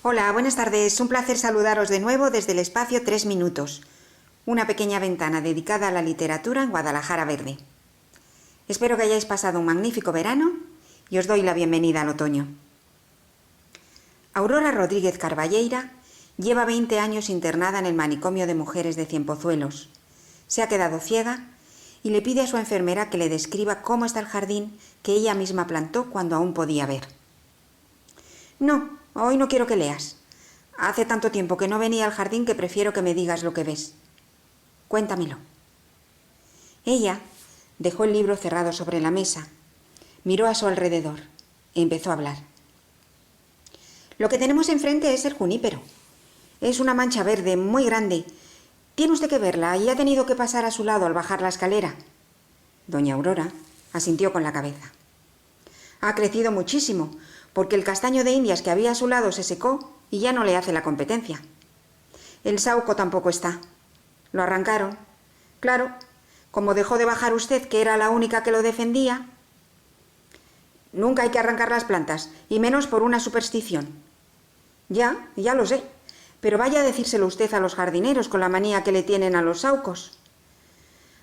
Hola, buenas tardes. Un placer saludaros de nuevo desde el espacio 3 minutos, una pequeña ventana dedicada a la literatura en Guadalajara Verde. Espero que hayáis pasado un magnífico verano y os doy la bienvenida al otoño. Aurora Rodríguez Carballeira lleva 20 años internada en el manicomio de mujeres de Cienpozuelos. Se ha quedado ciega y le pide a su enfermera que le describa cómo está el jardín que ella misma plantó cuando aún podía ver. No, hoy no quiero que leas. Hace tanto tiempo que no venía al jardín que prefiero que me digas lo que ves. Cuéntamelo. Ella dejó el libro cerrado sobre la mesa, miró a su alrededor y empezó a hablar. Lo que tenemos enfrente es el junípero. Es una mancha verde muy grande. Tiene usted que verla y ha tenido que pasar a su lado al bajar la escalera. Doña Aurora asintió con la cabeza. Ha crecido muchísimo, porque el castaño de Indias que había a su lado se secó y ya no le hace la competencia. El sauco tampoco está. Lo arrancaron. Claro, como dejó de bajar usted, que era la única que lo defendía. Nunca hay que arrancar las plantas, y menos por una superstición. Ya lo sé, pero vaya a decírselo usted a los jardineros con la manía que le tienen a los saucos.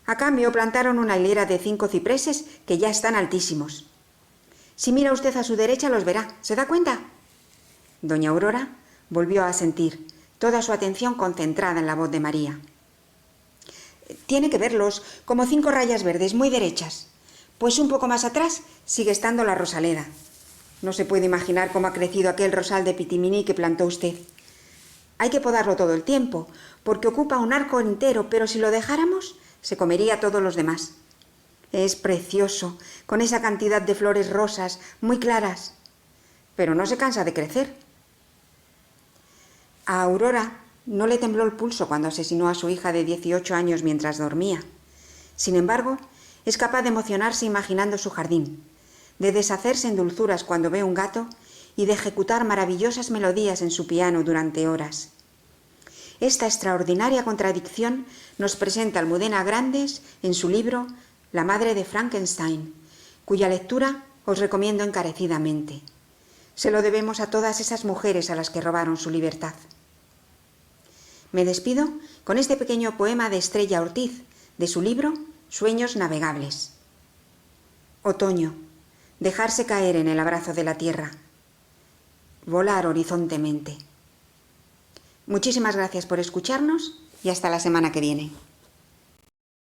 A cambio plantaron una hilera de 5 cipreses que ya están altísimos. Si mira usted a su derecha los verá. ¿Se da cuenta? Doña Aurora volvió a asentir, toda su atención concentrada en la voz de María. Tiene que verlos, como 5 rayas verdes muy derechas. Pues un poco más atrás sigue estando la rosaleda. No se puede imaginar cómo ha crecido aquel rosal de pitiminí que plantó usted. Hay que podarlo todo el tiempo, porque ocupa un arco entero, pero si lo dejáramos, se comería a todos los demás. Es precioso, con esa cantidad de flores rosas, muy claras, pero no se cansa de crecer. A Aurora no le tembló el pulso cuando asesinó a su hija de 18 años mientras dormía. Sin embargo, es capaz de emocionarse imaginando su jardín, de deshacerse en dulzuras cuando ve un gato y de ejecutar maravillosas melodías en su piano durante horas. Esta extraordinaria contradicción nos presenta Almudena Grandes en su libro La madre de Frankenstein, cuya lectura os recomiendo encarecidamente. Se lo debemos a todas esas mujeres a las que robaron su libertad. Me despido con este pequeño poema de Estrella Ortiz, de su libro Sueños navegables. Otoño, dejarse caer en el abrazo de la tierra, volar horizontemente. Muchísimas gracias por escucharnos y hasta la semana que viene.